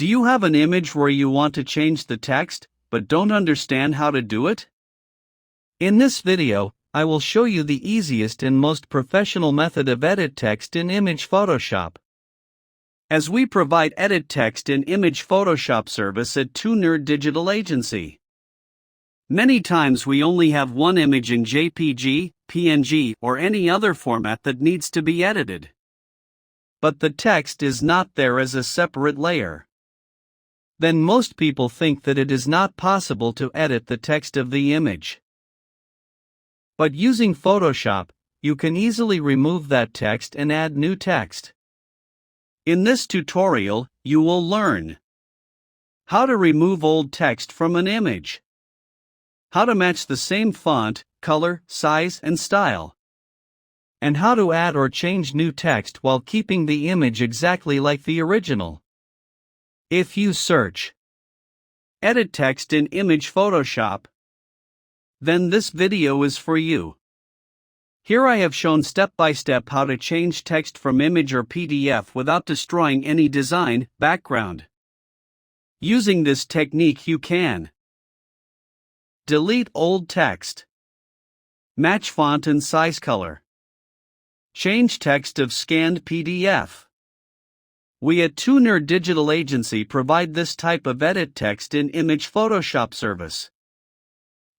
Do you have an image where you want to change the text, but don't understand how to do it? In this video, I will show you the easiest and most professional method of edit text in Image Photoshop. As we provide edit text in Image Photoshop service at 2Nerd Digital Agency. Many times we only have one image in JPG, PNG, or any other format that needs to be edited. But the text is not there as a separate layer. Then most people think that it is not possible to edit the text of the image. But using Photoshop, you can easily remove that text and add new text. In this tutorial, you will learn how to remove old text from an image, how to match the same font, color, size, and style, and how to add or change new text while keeping the image exactly like the original. If you search edit text in Image Photoshop, then this video is for you. Here I have shown step-by-step how to change text from image or PDF without destroying any design, background. Using this technique you can delete old text, match font and size color, change text of scanned PDF. We at 2Nerd Digital Agency provide this type of edit text in Image Photoshop service.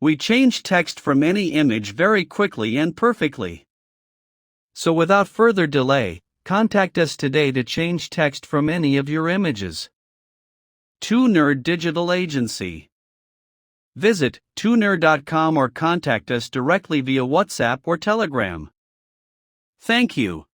We change text from any image very quickly and perfectly. So without further delay, contact us today to change text from any of your images. 2Nerd Digital Agency. Visit 2nerd.com or contact us directly via WhatsApp or Telegram. Thank you.